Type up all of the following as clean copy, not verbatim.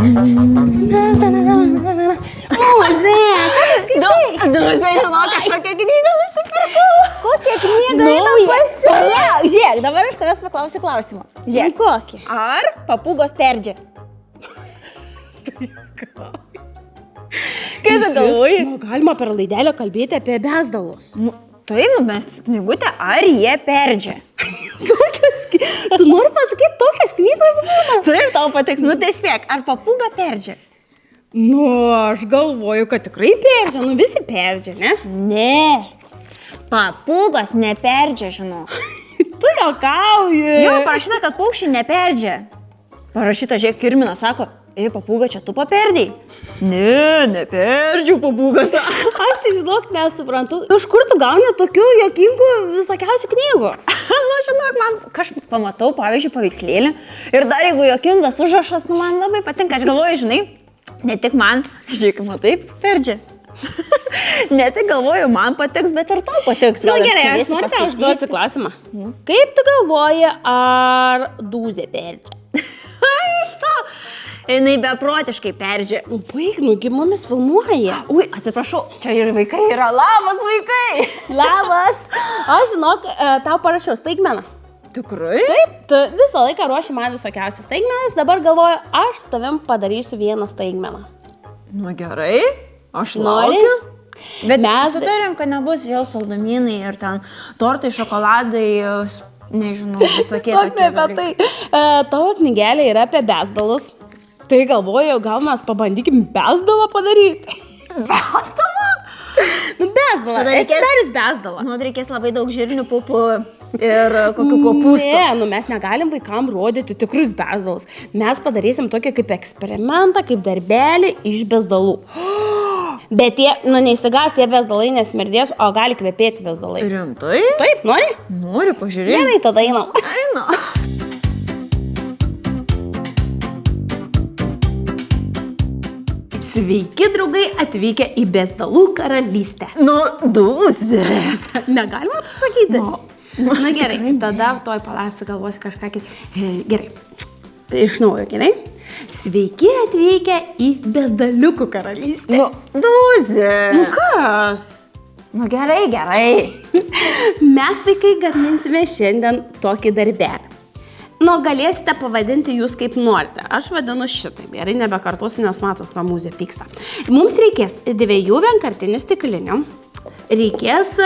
Muzė, ką tu skaitai? Drusai, žinok, aš tokią knygą nusipirkau. Kokią knygą einam pasiūlyti? Žiūrėk, dabar aš tavęs paklausiu klausimą. Žiūrėk, kokį? Ar papūgos perdžia? Kaip tu galvoji? Galima per laidelę kalbėti apie bezdalus. Tai mes knygutę, ar jie perdžia? Tu nori pasakyti, tokias knygos būna? Taip, tau patiks. Nu tai spėk, ar papūga perdžia? Nu, aš galvoju, kad tikrai perdžia. Nu, visi perdžia, ne? Ne. Papūgos neperdžia, žinau. Tu juokauji. Jo, parašyta, kad paukščiai neperdžia. Parašyta, žiūrėk, Kirminas sako, papūga, čia tu paperdėjai? Ne, neperdžiau papūgas. Aš tai žinok nesuprantu. Iš kur tu gauni tokių juokingų visokiausių knygų? Nu, žinok, man kažkaip pamatau, pavyzdžiui, paveikslėlį. Ir dar jeigu juokingas užrašas, nu man labai patinka. Aš galvoju, žinai, ne tik man, žiūrėk, matai, perdžia. Ne tik galvoju, man patiks, bet ir tau patiks. Na gerai, aš noriu tau užduosiu klausimą. Kaip tu galvoji, ar dūzė perdžia? Jinai beprotiškai perdžia. Baig, nugi mumis filmuoja. Ui, atsiprašau, čia ir vaikai yra. Labas, vaikai! Labas. Aš žinok, tau parašiau staigmeną. Tikrai? Taip, tu visą laiką ruoši man visokiausias staigmenas, dabar galvoju, aš su tavim padarysiu vieną staigmeną. Nu gerai, aš Nori? laukiu. Bet Mes sutarėm, kad nebus vėl saldumynai ir ten tortai, šokoladai, nežinau, visokie tokie tai. Tavo knygelė yra apie bezdalus. Tai galvoju, gal mes pabandykim bezdalą padaryti. Bezdalą? Nu, bezdalą. Esi darius bezdalą. Nu, reikės labai daug žirnių pupų ir kokių kopūstų. Ne, nu mes negalim vaikam rodyti tikrus bezdalus. Mes padarysim tokį kaip eksperimentą, kaip darbelį iš bezdalų. Bet tie, nu neįsigas, tie bezdalai nesmirdės, o gali kvepėti bezdalai. Rimtai? Taip, nori? Noriu, pažiūrėti. Gerai, tada einam. Eina. Sveiki, draugai, atvykę į bezdalų karalystę. Nu, dūzė. Negalima tai sakyti? Na gerai, tada toj palasi galvosi kažką kitą. Gerai, iš naujo, gerai? Sveiki atvykę į bezdaliukų karalystę. Nu, dūzė. Nu kas? Nu, gerai, gerai. Mes vaikai gaminsime šiandien tokį darbelį. Nu, galėsite pavadinti jūs kaip norite. Aš vadinu šitai. Gerai, nebekartosiu, nes matos, ką muzė pyksta. Mums reikės 2 vienkartinių stiklinių, reikės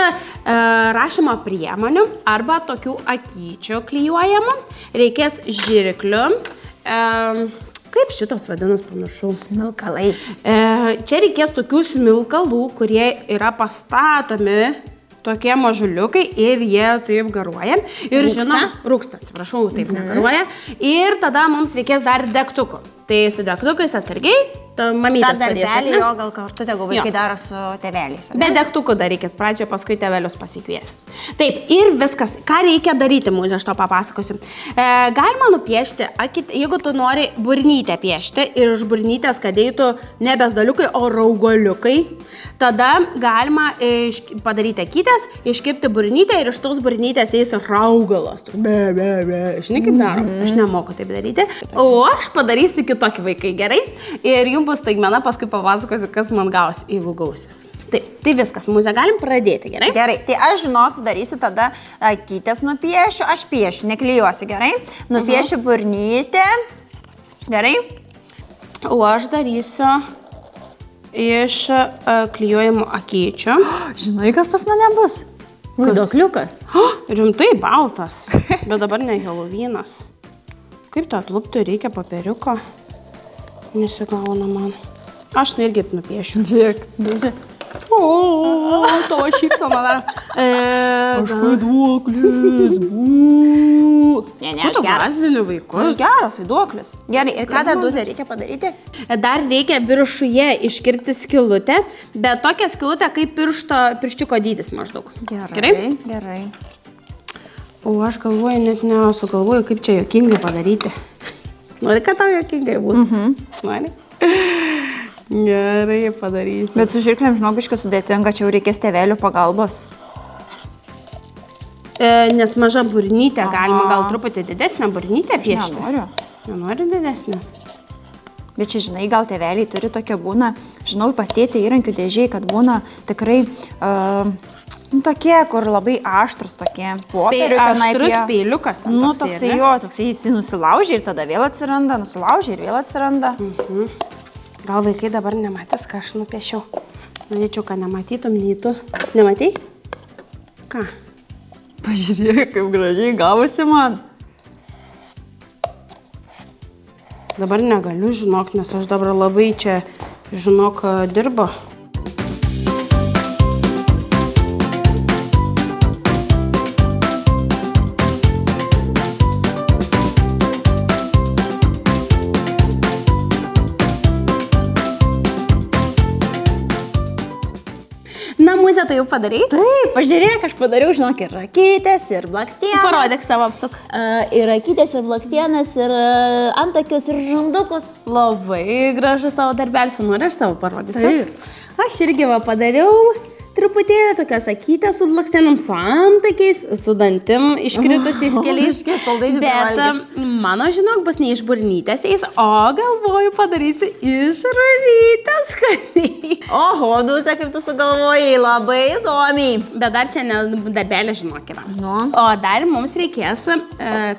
rašymo priemonių arba tokių akyčių klijuojamų, reikės žirklių, kaip šitos vadinas, pamiršau. Smilkalai. Čia reikės tokių smilkalų, kurie yra pastatomi, tokie mažuliukai ir jie taip garuoja. Ir žinoma, rūksta, atsiprašau, taip negaruoja. Ir tada mums reikės dar degtukų. Tai su degtukais atsargiai, mamytės padės. Ta darbelį jo gal kartu, tegu vaikai daro su tėveliais. Be degtukų darykit pradžioje, paskui tėvelius pasikvies. Taip, ir viskas. Ką reikia daryti, Muzė, aš tau papasakosiu. Galima nupiešti, jeigu tu nori burnytę piešti ir iš burnytės, kad eitų ne bezdaliukai, o raugoliukai, tada galima padaryti akytės, iškirpti burnytę ir iš tos burnytės eis raugalas. Žinai, kaip darom? Aš nemoku taip daryti. O aš padarysiu kitokį vaikai, gerai? Ir jums bus staigmena, paskui papasakosiu, kas man gaus, jeigu gausis. Taip, tai viskas, Muzė, galim pradėti, gerai? Gerai, tai aš, žinok, darysiu tada akytės nupiešiu, aš piešiu, neklijuosiu, gerai? Nupiešiu burnytę, gerai? O aš darysiu iš klijuojamų akyčių. Žinai, kas pas mane bus? Vaiduokliukas. Rimtai baltas, bet dabar ne Helovynas. Kaip tą atlupti, reikia paperiuko. Nesigauna man. Aš irgi nupiešiu. Žiūrėk, dūzė. O, tavo šypsena dar. Aš vaiduoklis, Ne, Aš gazdiniu vaikus. Aš geras vaiduoklis. Gerai, ir ką dar dūzė reikia padaryti? Dar reikia viršuje iškirpti skylutę, bet tokią skylutę kaip pirščiuko dydis maždaug. Gerai. O aš galvoju, net nesugalvoju, kaip čia juokingai padaryti. Nori, kad tau juokingai būtų? Nori? Gerai, padarysiu. Bet su žirklėm, žinok, biškai sudėtinga, čia jau reikės tėvelių pagalbos. Nes maža burnytė, galima gal truputį didesnę burnytę piešti. Nenoriu. Nenori didesnės? Bet čia, žinai, gal tėveliai turi tokia būna, žinau, pas tėtį įrankių dėžiai, kad būna tikrai tokie, kur labai aštrus tokie. Popierių tenai aštrus peiliukas. Nu, toksai jo, toksai jis nusilaužia ir tada vėl atsiranda, nusilaužia ir vėl atsiranda. Gal vaikai dabar nematys, ką aš nupiešiau. Norėčiau, kad nematytum, nei tu. Nematei? Ką? Pažiūrėk, kaip gražiai gavosi man. Dabar negaliu, žinok, nes aš dabar labai čia, žinok, dirbu. Namuose tai jau padarai? Taip, pažiūrėk, aš padariau, žinok, ir rakytės, ir blakstienas. Parodyk savo apsuk. Ir rakytės, ir blakstienas, ir antakius, ir žandukus. Labai gražus savo darbelis, nori aš savo parodysiu. Taip. Aš irgi va padariau truputėlį tokias akytės su blakstienom, su antakiais, su dantim iškritusiais keliais. Bet mano, žinok, bus ne iš burnytės eis, o galvoju padarysiu iš rožytės skaniai. Oho, Dūzė, kaip tu sugalvojai, labai įdomiai. Bet dar čia ne darbelė, žinok, yra. Nu. O dar mums reikės,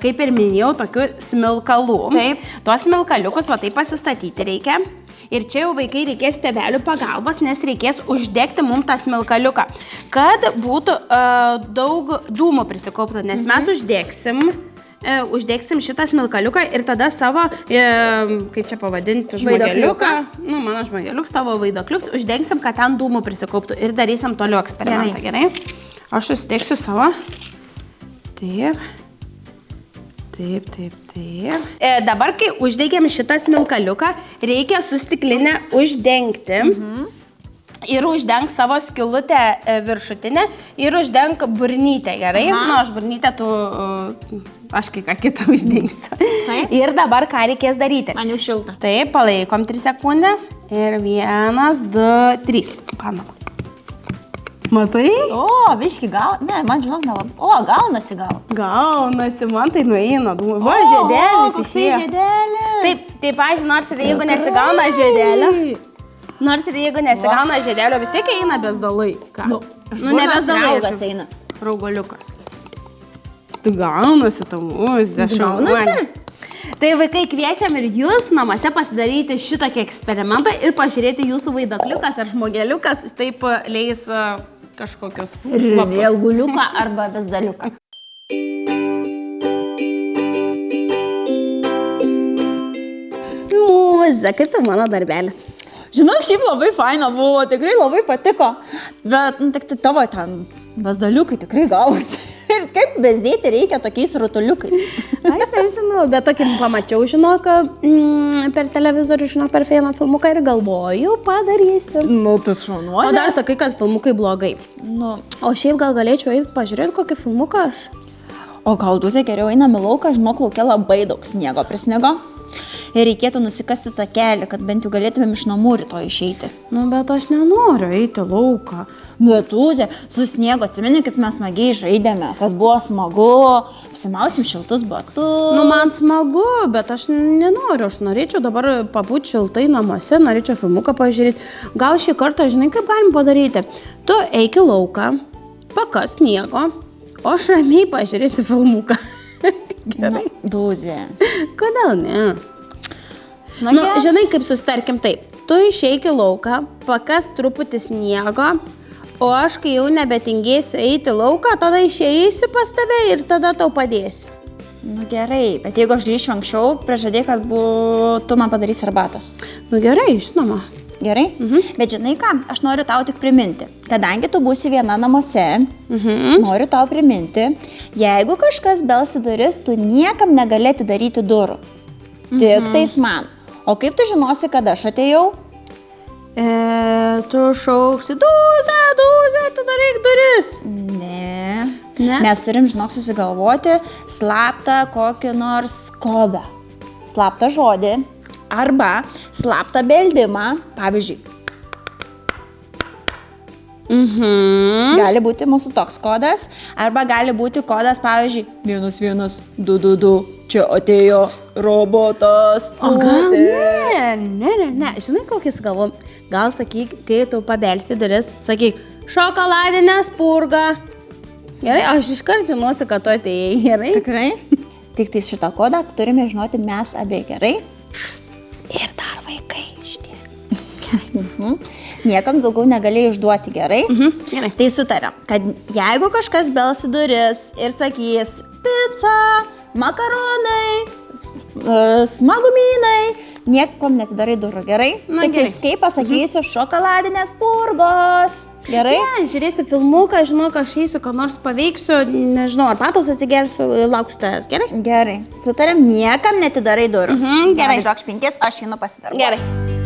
kaip ir minėjau, tokių smilkalų. Taip. Tuos smilkaliukus va taip pasistatyti reikia. Ir čia jau vaikai reikės tėvelių pagalbos, nes reikės uždegti mums tą smilkaliuką, kad būtų daug dūmų prisikaupta, nes mes uždegsim šitą smilkaliuką ir tada savo, kaip čia pavadinti, žmogeliuką, nu, mano žmogeliuks, tavo vaidokliuks, uždegsim, kad ten dūmų prisikauptų ir darysim toliau eksperimentą, gerai? Aš uždegsiu savo. Taip. Taip. Dabar, kai uždegėm šitą smilkaliuką, reikia su stiklinę uždengti. Ir uždenk savo skylutę viršutinę ir uždenk burnytę, gerai? Nu, aš burnytę, aš kai ką kitą uždengsiu. Ir dabar ką reikės daryti? Man jau šilta. Taip, palaikom 3 sekundės. Ir 1, 2, 3. Panom. Matai? O, biški, ne, man žinok, nelabai. O, gaunasi gal. Gaunasi, man tai nueina. Va, žiedelis išėjo. Žiedelis. Taip, aš nors ir jeigu nesigauna žiedelio. Nors ir jeigu nesigauna žiedelio, vis tiek eina bezdalai. Nu, ne bezdalai eina. Raugaliukas. Tu gaunasi ta muzika. Gaunasi? Tai vaikai, kviečiam ir jūs namuose pasidaryti šitokį eksperimentą ir pažiūrėti jūsų vaidokliukas ar žmogeliukas, taip leis kažkokius Reguliuką arba bezdaliuką. Muzika, kaip tu mano darbelis? Žinok, šiaip labai faina buvo, tikrai labai patiko. Bet, tik tai tavo ten bezdaliukai tikrai gausi. Ir kaip bezdėti reikia tokiais rutuliukais. Aš nežinau, bet tokį pamačiau, žinok, per televizorių, žinok, per feiną filmuką ir galvoju, padarysiu. Nu, tu šaunuolė. O dar sakai, kad filmukai blogai. Nu. O šiaip gal galėčiau eiti pažiūrėti, kokį filmuką aš. O gal Dūzė geriau einam į lauką, žinok, lauke labai daug sniego prisnigo. Ir reikėtų nusikasti tą kelią, kad bent jau galėtumėm iš namų rytoj išeiti. Nu, bet aš nenoriu eiti lauką. Bet Dūzė, su sniego atsimeni, kaip mes smagiai žaidėme, kad buvo smagu, apsimausim šiltus batus. Nu, man smagu, bet aš nenoriu, aš norėčiau dabar pabūti šiltai namuose, norėčiau filmuką pažiūrėti. Gal šį kartą, žinai, kaip galim padaryti? Tu eik į lauką, pakas sniego, o aš ramiai pažiūrėsiu filmuką. Na, Dūzė. Kodėl ne? Nu, žinai, kaip susitarkim taip. Tu išeik į lauką, pakas truputį sniego, o aš, kai jau nebetingėsiu eiti į lauką, tada išeisiu pas tave ir tada tau padėsiu. Nu gerai, bet jeigu aš grįšiu anksčiau, prižadėk, kad tu man padarysi arbatos. Nu gerai, žinoma. Gerai? Bet žinai ką, aš noriu tau tik priminti, kadangi tu būsi viena namuose, noriu tau priminti, jeigu kažkas belsi duris, tu niekam negali atidaryti durų. Tik tais man. O kaip tu žinosi, kad aš atėjau? Tu šauksi, Dūzė, tu daryk duris. Ne. Ne? Mes turim, žinok, susigalvoti slaptą kokį nors kodą. Slaptą žodį. Arba slaptą beldimą, pavyzdžiui. Gali būti mūsų toks kodas, arba gali būti kodas, pavyzdžiui, 1122, čia atėjo robotas. O gal ne? Ne, žinai, kokis galvom. Gal sakyk, kai tu pabelsi duris, sakyk, šokoladinę spurgą. Gerai, aš iškart žinosiu, kad tu atėjai, gerai? Tikrai? Tik tai šitą kodą turime žinoti mes abie, gerai? Ir dar vaikai šitie. Niekam daugiau negali išduoti, gerai? Gerai. Tai sutariam, kad jeigu kažkas bels į duris ir sakys pica, makaronai, smagumynai, niekam netidarai durų, gerai? Na, Tik gerai. kaip pasakysiu šokoladinės spurgos, gerai? Ne, žiūrėsiu filmuką, žinau, kad aš eisiu, ką nors paveiksiu, nežinau, ar patos atsigersiu, lauksiu tavęs, gerai? Gerai, sutariam, niekam netidarai durų. Gerai. Duok 5, aš einu pasidarbuoti. Gerai.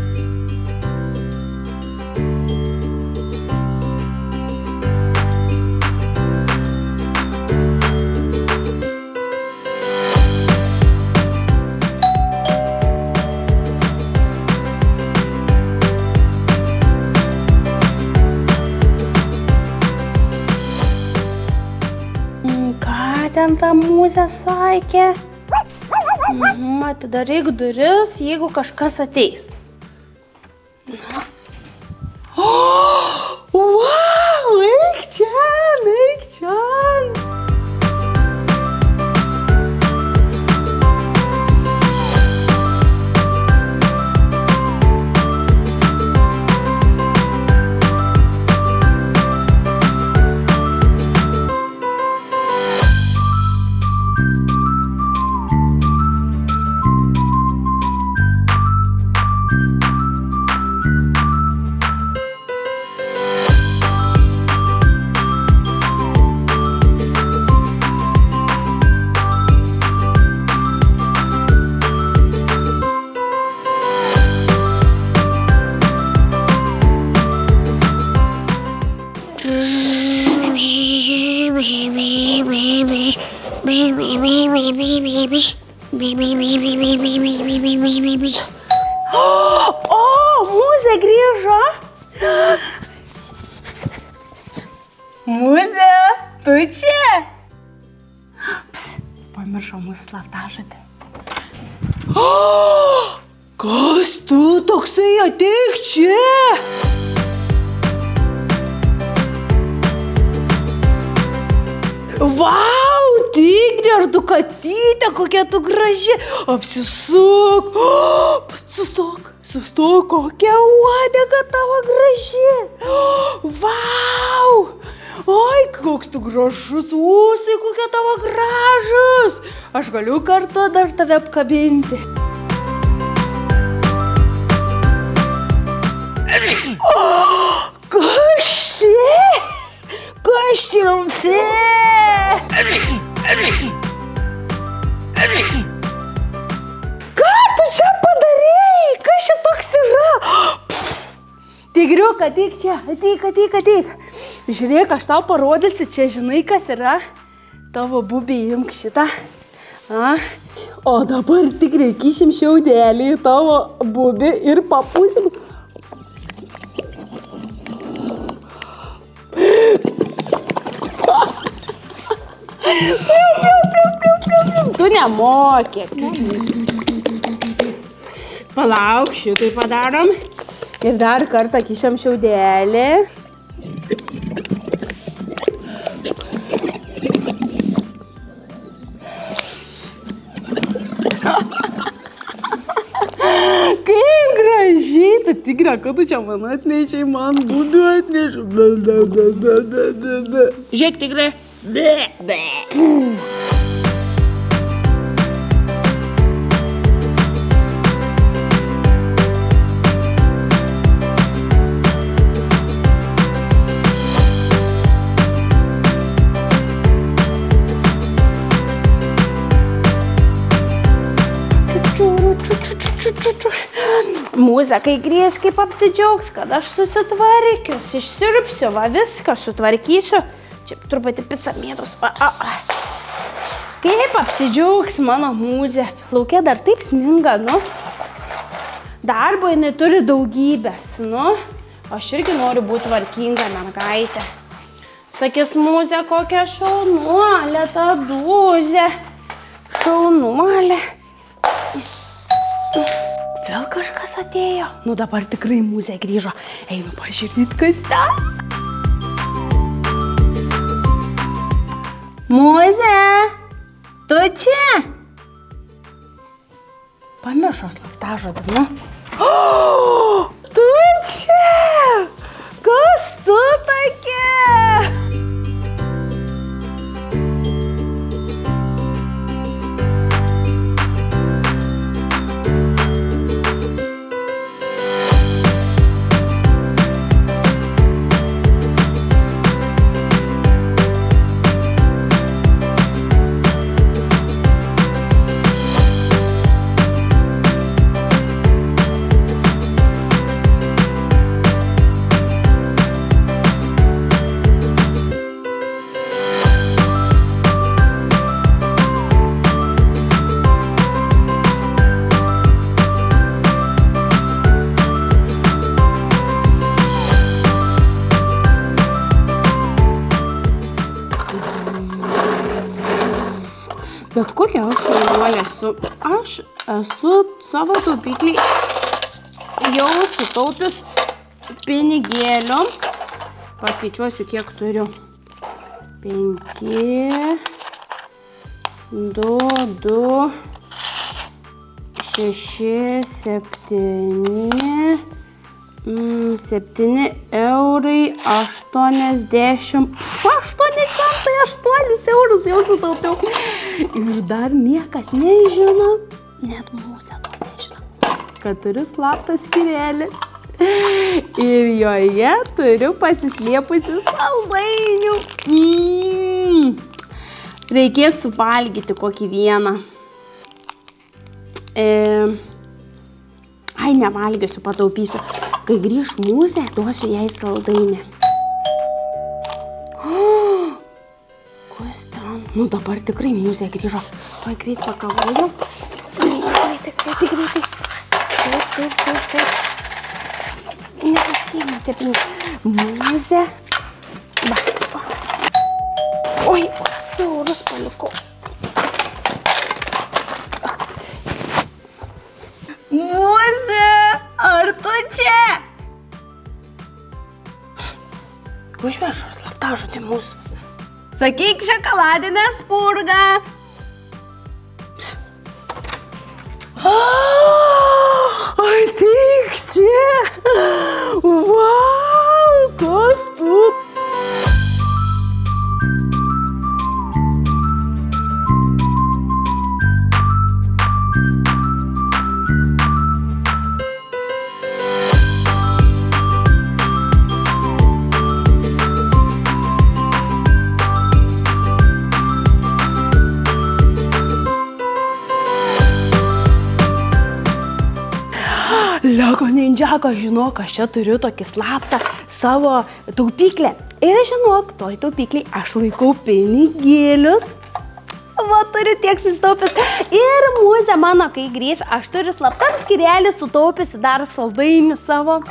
Ten ta mūzė sakė. Atidaryk duris, jeigu kažkas ateis. Wow, eik čia, eik čia. O, mūzė grįžo. Mūzė, tu čia? Pamiršau mūsų slaptažodį. Kas tu toksai, ateik čia? Vau, tigrė, ar tu katytė, kokia tu graži. Apsisuk. Sustok, kokia uodega tavo graži. Vau. Oi, koks tu gražus, ūsai, kokie tavo gražus. Aš galiu kartu dar tave apkabinti. Kas čia? Kas čia? Ką tu čia padarei? Kas čia toks yra? Tigriuk, ateik čia, ateik. Žiūrėk, aš tau parodysiu, čia žinai, kas yra. Tavo bubiai, imk šitą. O dabar tikrai kišim šiaudelį į tavo bubį ir papūsim. Tu nemokė. Palauk, šitai padarom. Ir dar kartą kišam šiaudelį. Kaip gražiai, tu tigrė, kad tu čia man atnešiai, man būdu atnešiai. Žiūrėk, tigrė. Mūzė, kai grįž, kaip apsidžiaugs, kad aš susitvarkius, išsirpsiu, va viską sutvarkysiu. Čia truputį pica mėtos. Kaip apsidžiaugs mano mūzė. Lauke dar taip sninga, nu. Darbo jinai turi daugybės, nu. Aš irgi noriu būti tvarkinga mergaitė. Sakys mūzė, kokia šaunuolė ta dūzė. Šaunuolė. vėl kažkas atėjo. Nu dabar tikrai Mūzė grįžo. Einu pažiūrėti, kas ten. Mūzė, tu čia? Pamiršau slaptažodį, nu. O, tu čia? Kas tu tokia? Bet kokia aš šaunuolė esu. Aš esu savo taupyklį jau sutaupius pinigėlių. Paskaičiuosiu, kiek turiu. 5, 2, 2, 6, 7, 7 eurai, 80, 8 centai, 8 eurus jau sutaupiau. Ir dar niekas nežino, net Mūzė to nežino, kad turiu slaptą skyrelį. Ir joje turiu pasislėpusi saldainių. Reikės suvalgyti kokį vieną. Ai, nevalgysiu, pataupysiu. Kai grįš Mūzė, duosiu jai saldainį. Kas ten? Nu dabar tikrai Mūzė grįžo. Tuoj greit pakavoju. Greitai. Taip. Nepasiimate pinigų. Mūzė. Va. Oi, eurus palikau. Mūzė, ar tu čia? Užmiršau slaptažodį mūsų. Sakyk šokoladinę spurgą. Ateik čia. Vau, kas tu? Lego ninjago, žinok, aš čia turiu tokį slaptą savo taupyklę. Ir žinok, toj taupyklei aš laikau pinigėlius. Va, turiu tiek susitaupęs. Ir Mūzė mano, kai grįž, aš turiu slaptam skyrelį sutaupiusi dar saldainių savo.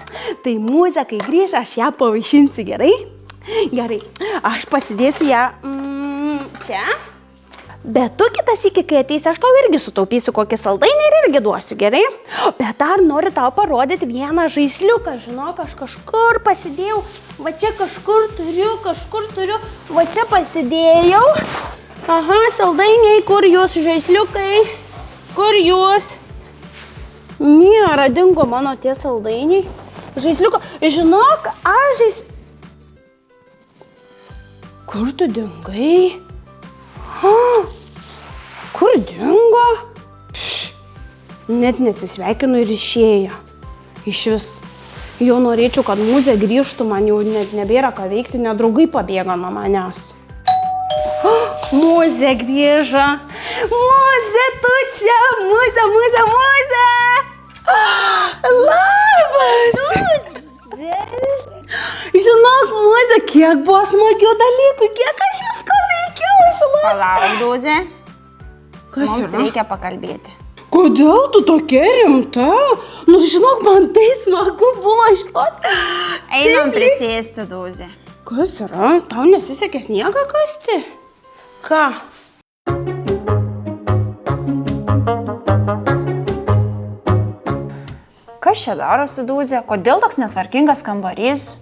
Tai Mūzė, kai grįž, aš ją pavaišinsiu, gerai? Gerai, aš pasidėsiu ją čia. Bet tu kitą sykį, kai ateisi, aš tau irgi sutaupysiu kokį saldainį ir irgi duosiu, gerai? Bet dar noriu tau parodyti vieną žaisliuką, žinok, aš kažkur pasidėjau, va čia kažkur turiu, va čia pasidėjau. Aha, saldainiai, kur jūs žaisliukai, kur jūs? Nėra, dingo mano tie saldainiai. Žaisliuko, žinok, aš Kur tu dingai? Kur dingo? Net nesisveikinu ir išėjo. Iš vis. Jau norėčiau, kad Mūzė grįžtų, man jau net nebėra ką veikti, net draugai pabėga nuo manęs. Mūzė grįžo. Mūzė, tu čia! Mūzė! Labas! Žinok, Mūzė, kiek buvo smagių dalykų, kiek aš visko veikiau, žinok. Palauk, Dūzė. Kas Mums yra? reikia pakalbėti. Kodėl tu tokia rimta? Nu, žinok, man tai smagu buvo, žinok. Einam prisėsti, Dūzė. Kas yra? Tau nesisekė sniegą kasti? Ką? kas čia darosi, Dūzė? Kodėl toks netvarkingas kambarys?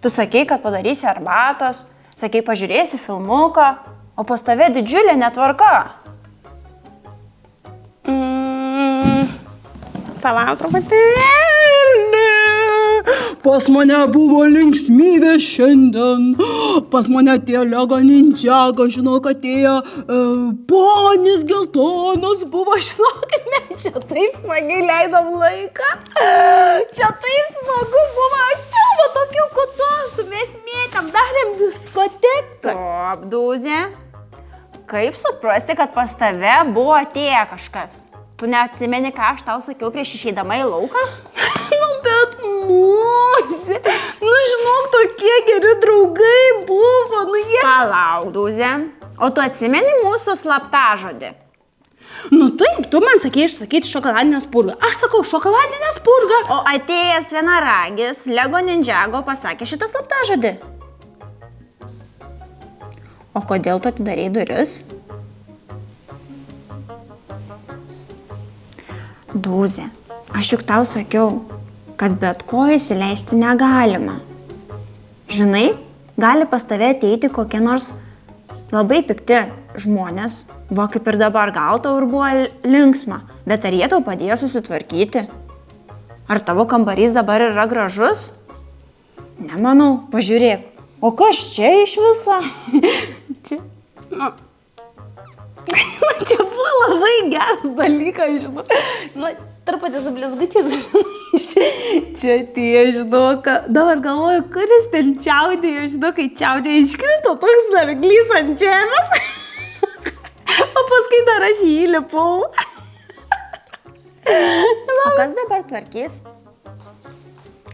Tu sakei, kad padarysi arbatos, sakei, pažiūrėsi filmuką, o pas tave didžiulė netvarka. Palauk truputėlį. Pas mane buvo linksmybė šiandien. Pas mane atėjo Lego Ninjago, žinok, atėjo ponis geltonas buvo, žinok, mes čia taip smagiai leidom laiką. Čia taip smagu buvo, va tokių kutosų, mes mėtėm, darėm diskoteką. Stop, Dūzė. Kaip suprasti, kad pas tave buvo atėję kažkas? Tu neatsimeni, ką aš tau sakiau prieš išeidama į lauką? Nu, bet Mozė, nu žinok, tokie geri draugai buvo, nu jie... Palauk, Dūzė. O tu atsimeni mūsų slaptažodį? Nu taip, tu man sakei išsakyti šokoladinę spurgą. Aš sakau šokoladinę spurgą. O atėjęs vienaragis, Lego Ninjago pasakė šitą slaptažodį. O kodėl tu atidarei duris? Dūzė, aš juk tau sakiau, kad bet ko įsileisti negalima. Žinai, gali pas tave ateiti kokie nors labai pikti žmonės, va kaip ir dabar, gal tau ir buvo linksma, bet ar jie tau padėjo susitvarkyti? Ar tavo kambarys dabar yra gražus? Nemanau, pažiūrėk. O kas čia iš viso? Čia, nu... Čia buvo labai geras dalykas, žinau. Nu, truputį su blizgučiais. Čia tie, žinau, dabar galvoju, kuris ten čiaudėjo, žinau, kai čiaudėjo iškrito toks narglys ant žemės. O paskui dar aš jį lipau. O kas dabar tvarkys?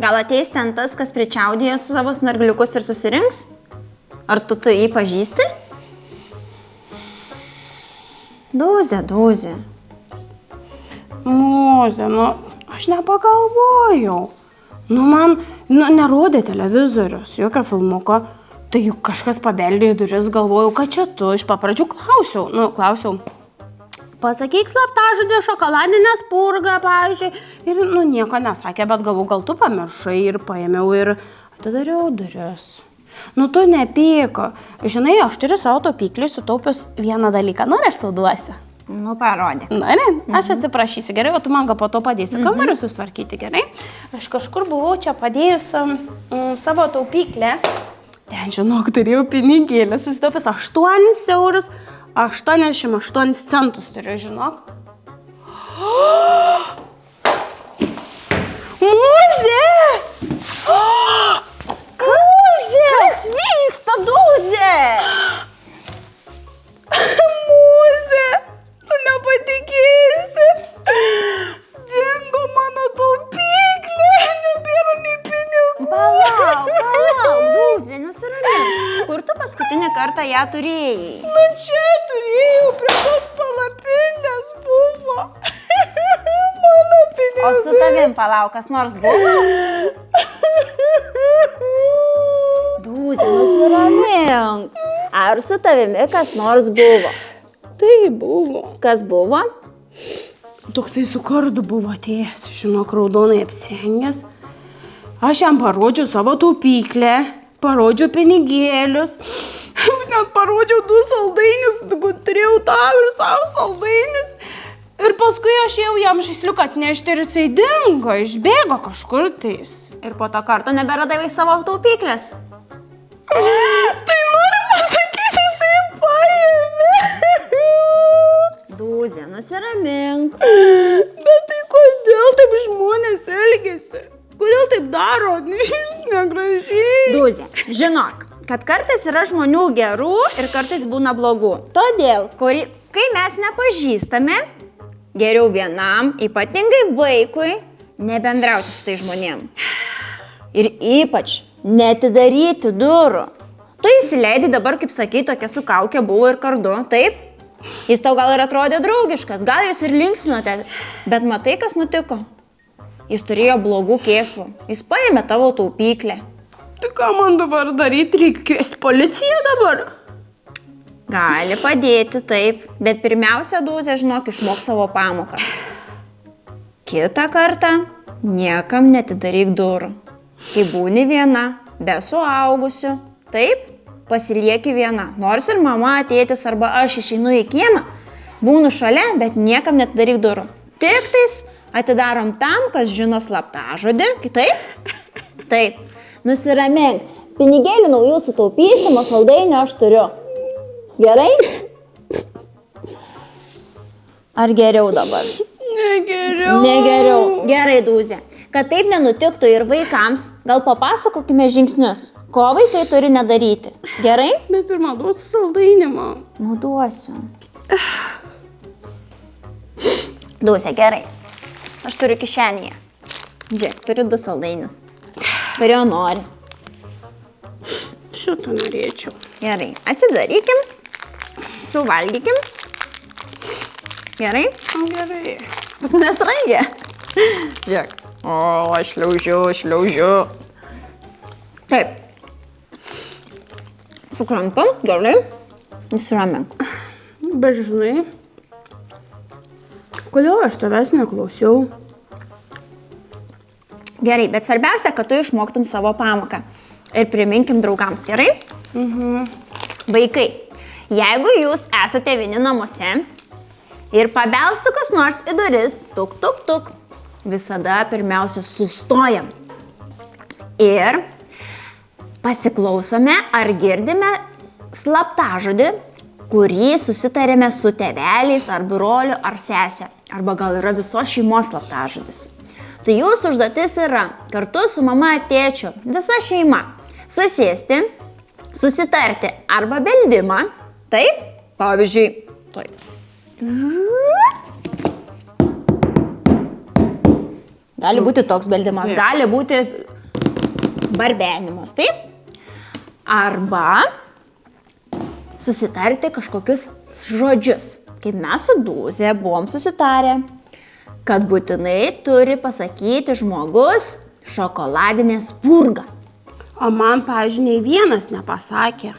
Gal ateis ten tas, kas pričiaudėjo su savo snargliukus ir susirinks? Ar tu jį pažįsti? Dūzė. Mozė, nu, aš nepagalvojau. Nu, man nerodė televizorius, jokio filmuko. Tai juk kažkas pabeldė į duris, galvojau, kad čia tu. Iš papradžių klausiau. Pasakyk slaptažodį šokoladinę spurgą, pavyzdžiui. Ir, nieko nesakė, bet galvojau, gal tu pamiršai ir paėmiau ir atidariau duris. Tu nepyko. Žinai, aš turiu savo taupyklį sutaupius vieną dalyką. Nori, aš tau duosiu? Parodė. Nori? Aš atsiprašysiu, gerai, o tu man po to padėsi kambarius susitvarkyti, gerai? Aš kažkur buvau čia padėjus savo taupyklę. Ten, žinok, turėjau pinigėlę, susitaupęs 8 eurus, 88 centus turiu, žinok. Muzė! Kas vyksta, Dūzė? Muzė, tu nepatikėsi. Dingo mano taupyklė, nebėra nei pinigų. Palauk, Dūzė, nusiramink. Kur tu paskutinį kartą ją turėjai? Čia turėjau, prie tos palapinės buvo. Mano pinigų. O su tavim, palauk, kas nors buvo? Dūzė, nusiramink. Ar su tavimi kas nors buvo? Tai buvo. Kas buvo? Toksai su kardu buvo atėjęs, žinok, raudonai apsirengęs. Aš jam parodžiau savo taupyklę, parodžiau pinigėlius, net parodžiau 2 saldainius, turėjau tau ir savo saldainius. Ir paskui aš jau jam žaisliuką atnešti ir jisai dingo, išbėgo kažkur tais. Ir po to karto neberadai savo taupyklės? Tai noriu pasakyti, jisai paėmė. Dūzė, nusiramink. Bet tai kodėl taip žmonės elgiasi? Kodėl taip daro? Jis negražiai. Dūzė, žinok, kad kartais yra žmonių gerų ir kartais būna blogų. Todėl, kai mes nepažįstame, geriau vienam, ypatingai vaikui, nebendrauti su tai žmonėm. Ir ypač neatidaryti durų. Tu įsileidai dabar, kaip sakai, tokia su kaukė buvo ir kardu, taip? Jis tau gal ir atrodė draugiškas, gal jūs ir linksminotės, bet matai, kas nutiko? Jis turėjo blogų kėslų, jis paėmė tavo taupyklę. Tai ką man dabar daryti, reikės policiją dabar? Gali padėti, taip, bet pirmiausia, Dūzė, žinok, išmok savo pamoką. Kitą kartą niekam netidaryk durų. Kai būni viena, be suaugusių, taip, pasilieki viena. Nors ir mama, tėtis arba aš išeinu į kiemą, būnu šalia, bet niekam netidaryk durų. Tik tais atidarom tam, kas žino slaptažodį. Taip? Taip. Nusiramink. Pinigėlių naujų sutaupysim, o saldainių aš turiu. Gerai? Ar geriau dabar? Negeriau. Negeriau. Gerai, Dūzė. Kad taip nenutiktų ir vaikams, gal papasakokime žingsnius, ko vaikai turi nedaryti. Gerai? Bet pirmą duosiu saldainį, man. Nu, duosiu. Dūzė, gerai. Aš turiu kišenėje. Žiūrėk, turiu 2 saldainius. Kurio nori. Šitą norėčiau. Gerai, atsidarykim. Suvalgykim. Gerai? Gerai. Pas mane sraigė. Žiūrėk. O, aš šliaužiu. Taip. Sukramtam, gerai. Nusiramink. Bet žinai, kodėl aš tavęs neklausiau? Gerai, bet svarbiausia, kad tu išmoktum savo pamoką. Ir priminkim draugams, gerai? Vaikai, jeigu jūs esate vieni namuose ir pabelsta kas nors į duris, tuk, tuk, tuk, visada pirmiausia sustojam. Ir pasiklausome, ar girdime slaptažodį, kurį susitarėme su tėveliais, ar broliu, ar sesė. Arba gal yra visos šeimos slaptažodis. Tai jūsų užduotis yra kartu su mama, tėčiu, visa šeima susėsti, susitarti arba beldimą. Taip, pavyzdžiui, taip. Gali būti toks beldimas, gali būti barbenimas, taip? Arba susitarti kažkokius žodžius. Kaip mes su Dūze buvom susitarę, kad būtinai turi pasakyti žmogus šokoladinę spurgą. O man, pavyzdžiui, nei vienas nepasakė.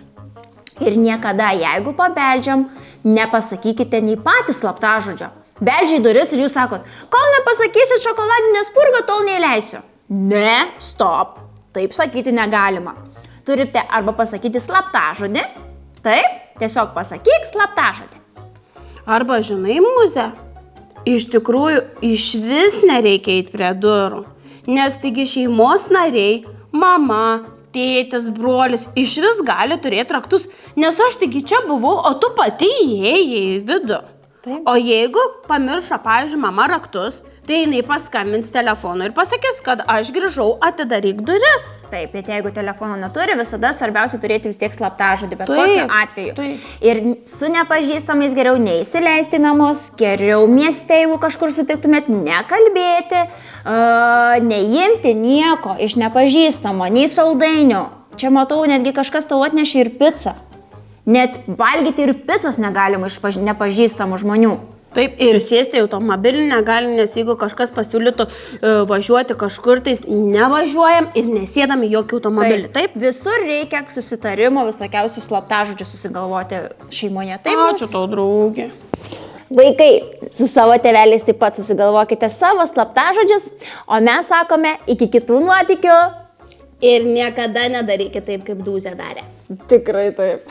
Ir niekada, jeigu pabeldžiam, nepasakykite nei patys slaptažodžio. Beldžia į duris ir jūs sakot, kol nepasakysit šokoladinę spurgą, tol neįleisiu. Ne, stop. Taip sakyti negalima. Turite arba pasakyti slaptažodį. Taip, tiesiog pasakyk slaptažodį. Arba, žinai, Mūze, iš tikrųjų išvis nereikia eiti prie durų. Nes taigi šeimos nariai, mama, tėtis, brolis išvis gali turėti raktus. Nes aš taigi čia buvau, o tu pati įėjai į vidų. Taip. O jeigu pamiršo, pavyzdžiui, mama raktus, tai jinai paskambins telefonu ir pasakys, kad aš grįžau, atidaryk duris. Taip, bet jeigu telefono neturi, visada svarbiausia turėti vis tiek slaptažodį, bet Taip, kokiu atveju. taip. Ir su nepažįstamais geriau neįsileisti į namus, geriau mieste, jeigu kažkur sutiktumėt, nekalbėti, neimti nieko iš nepažįstamo, nei saldainių. Čia matau, netgi kažkas tau atnešė ir pizzą. Net valgyti ir pizzos negalima iš nepažįstamų žmonių. Taip, ir sėsti į automobilį negalim, nes jeigu kažkas pasiūlytų važiuoti kažkur, tai nevažiuojam ir nesėdam į jokį automobilį. Taip? Visur reikia susitarimo, visokiausių slaptažodžių susigalvoti šeimoje. Taip, Ačiū tau, draugė. vaikai, su savo tėveliais taip pat susigalvokite savo slaptažodžius, o mes sakome iki kitų nuotykių. Ir niekada nedarykite taip, kaip Dūzė darė. Tikrai taip.